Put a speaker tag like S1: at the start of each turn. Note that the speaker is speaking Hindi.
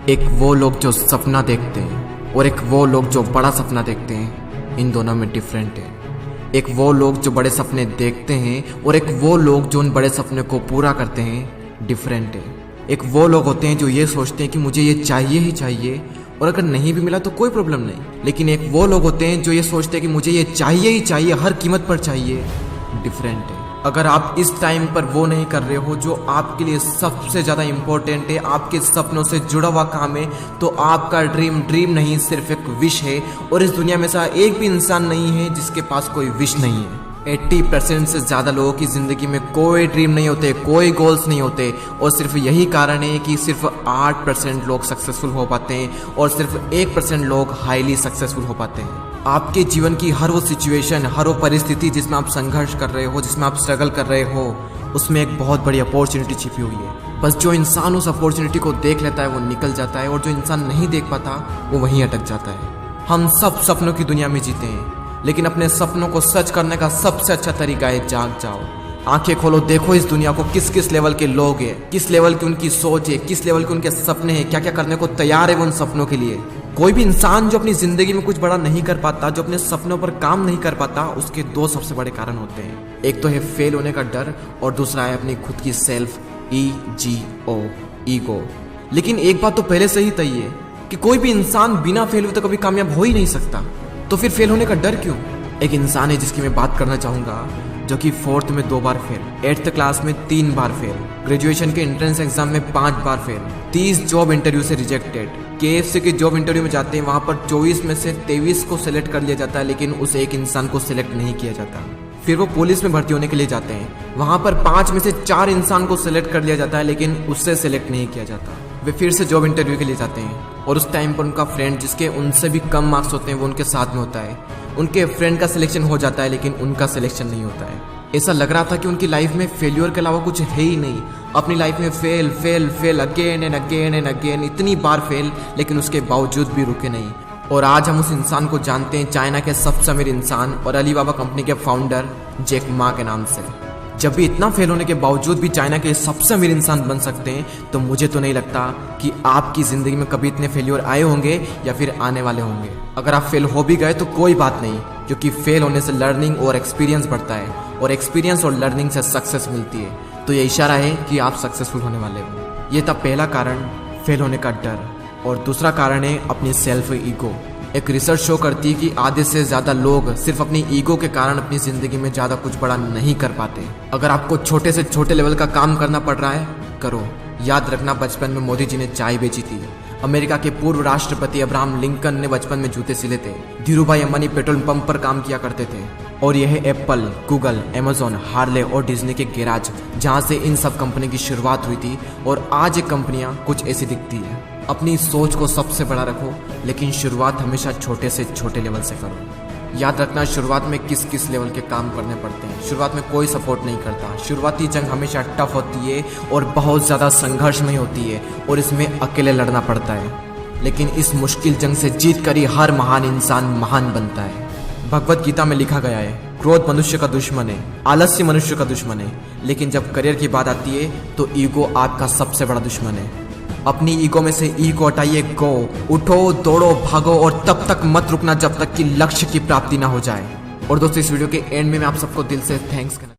S1: एक वो लोग जो सपना देखते हैं और एक वो लोग जो बड़ा सपना देखते हैं, इन दोनों में डिफरेंट है। एक वो लोग जो बड़े सपने देखते हैं और एक वो लोग जो उन बड़े सपने को पूरा करते हैं, डिफरेंट है। एक वो लोग होते हैं जो ये सोचते हैं कि मुझे ये चाहिए ही चाहिए और अगर नहीं भी मिला तो कोई प्रॉब्लम नहीं, लेकिन एक वो लोग होते हैं जो ये सोचते हैं कि मुझे ये चाहिए ही चाहिए, हर कीमत पर चाहिए, डिफरेंट है। अगर आप इस टाइम पर वो नहीं कर रहे हो जो आपके लिए सबसे ज़्यादा इम्पोर्टेंट है, आपके सपनों से जुड़ा हुआ काम है, तो आपका ड्रीम नहीं सिर्फ एक विश है। और इस दुनिया में ऐसा एक भी इंसान नहीं है जिसके पास कोई विश नहीं है। 80% से ज़्यादा लोगों की ज़िंदगी में कोई ड्रीम नहीं होते, कोई गोल्स नहीं होते, और सिर्फ यही कारण है कि सिर्फ 8% लोग सक्सेसफुल हो पाते हैं और सिर्फ 1% लोग हाईली सक्सेसफुल हो पाते हैं। आपके जीवन की हर वो सिचुएशन, हर वो परिस्थिति जिसमें आप संघर्ष कर रहे हो, जिसमें आप स्ट्रगल कर रहे हो, उसमें एक बहुत बड़ी अपॉर्चुनिटी छिपी हुई है। बस जो इंसान उस अपॉर्चुनिटी को देख लेता है वो निकल जाता है, और जो इंसान नहीं देख पाता वो वहीं अटक जाता है। हम सब सपनों की दुनिया में जीते हैं, लेकिन अपने सपनों को सच करने का सबसे अच्छा तरीका है जाग जाओ। आंखें खोलो, देखो इस दुनिया को किस किस लेवल के लोग हैं, किस लेवल की उनकी सोच है, किस लेवल के उनके सपने हैं, क्या क्या करने को तैयार है वो उन सपनों के लिए। कोई भी इंसान जो अपनी जिंदगी में कुछ बड़ा नहीं कर पाता, जो अपने सपनों पर काम नहीं कर पाता, उसके दो सबसे बड़े कारण होते हैं। एक तो है फेल होने का डर और दूसरा है अपनी खुद की सेल्फ ईगो। लेकिन एक बात तो पहले से ही तय है कि कोई भी इंसान बिना फेल हुए तो कभी कामयाब हो ही नहीं सकता, तो फिर फेल होने का डर क्यों? एक इंसान है जिसकी मैं बात करना चाहूंगा, जो कि 4th में 2 बार फेल, 8th क्लास में 3 बार फेल, ग्रेजुएशन के एंट्रेंस एग्जाम में 5 बार फेल, 30 जॉब इंटरव्यू से रिजेक्टेड। KFC के जॉब इंटरव्यू में जाते हैं, वहां पर 24 में से 23 को सिलेक्ट कर लिया जाता है, लेकिन उस एक इंसान को सिलेक्ट नहीं किया जाता। फिर वो पुलिस में भर्ती होने के लिए जाते हैं, वहां पर 5 में से 4 इंसान को सिलेक्ट कर लिया जाता है, लेकिन उससे सिलेक्ट नहीं किया जाता। वे फिर से जॉब इंटरव्यू के लिए जाते हैं, और उस टाइम पर उनका फ्रेंड जिसके उनसे भी कम मार्क्स होते हैं वो उनके साथ में होता है। उनके फ्रेंड का सिलेक्शन हो जाता है, लेकिन उनका सिलेक्शन नहीं होता है। ऐसा लग रहा था कि उनकी लाइफ में फेल्योर के अलावा कुछ है ही नहीं। अपनी लाइफ में फेल अगेन एंड अगेन, इतनी बार फेल, लेकिन उसके बावजूद भी रुके नहीं। और आज हम उस इंसान को जानते हैं, चाइना के सबसे अमीर इंसान और अलीबाबा कंपनी के फाउंडर जैक मा के नाम से। जब भी इतना फेल होने के बावजूद भी चाइना के सबसे अमीर इंसान बन सकते हैं, तो मुझे तो नहीं लगता कि आपकी ज़िंदगी में कभी इतने फेलियर आए होंगे या फिर आने वाले होंगे। अगर आप फेल हो भी गए तो कोई बात नहीं, क्योंकि फेल होने से लर्निंग और एक्सपीरियंस बढ़ता है, और एक्सपीरियंस और लर्निंग से सक्सेस मिलती है। तो ये इशारा है कि आप सक्सेसफुल होने वाले हो। ये था पहला कारण, फेल होने का डर। और दूसरा कारण है अपनी सेल्फ ईगो। एक रिसर्च शो करती है कि आधे से ज़्यादा लोग सिर्फ अपनी ईगो के कारण अपनी ज़िंदगी में ज़्यादा कुछ बड़ा नहीं कर पाते। अगर आपको छोटे से छोटे लेवल का काम करना पड़ रहा है, करो। याद रखना, बचपन में मोदी जी ने चाय बेची थी। अमेरिका के पूर्व राष्ट्रपति अब्राहम लिंकन ने बचपन में जूते सिले थे। धीरूभाई अंबानी पेट्रोल पंप पर काम किया करते थे। और यह है एप्पल, गूगल, अमेजॉन, हार्ले और डिज्नी के गैराज, जहां से इन सब कंपनी की शुरुआत हुई थी। और आज ये कंपनियां कुछ ऐसी दिखती है। अपनी सोच को सबसे बड़ा रखो, लेकिन शुरुआत हमेशा छोटे से छोटे लेवल से करो। याद रखना, शुरुआत में किस किस लेवल के काम करने पड़ते हैं। शुरुआत में कोई सपोर्ट नहीं करता। शुरुआती जंग हमेशा टफ होती है और बहुत ज़्यादा संघर्षमय होती है, और इसमें अकेले लड़ना पड़ता है। लेकिन इस मुश्किल जंग से जीत कर ही हर महान इंसान महान बनता है। भगवत गीता में लिखा गया है, क्रोध मनुष्य का दुश्मन है, आलस्य मनुष्य का दुश्मन है, लेकिन जब करियर की बात आती है तो ईगो आपका सबसे बड़ा दुश्मन है। अपनी ईगो में से ईगो हटाइए, गो, उठो, दौड़ो, भागो, और तब तक मत रुकना जब तक कि लक्ष्य की प्राप्ति ना हो जाए। और दोस्तों, इस वीडियो के एंड में मैं आप सबको दिल से थैंक्स करना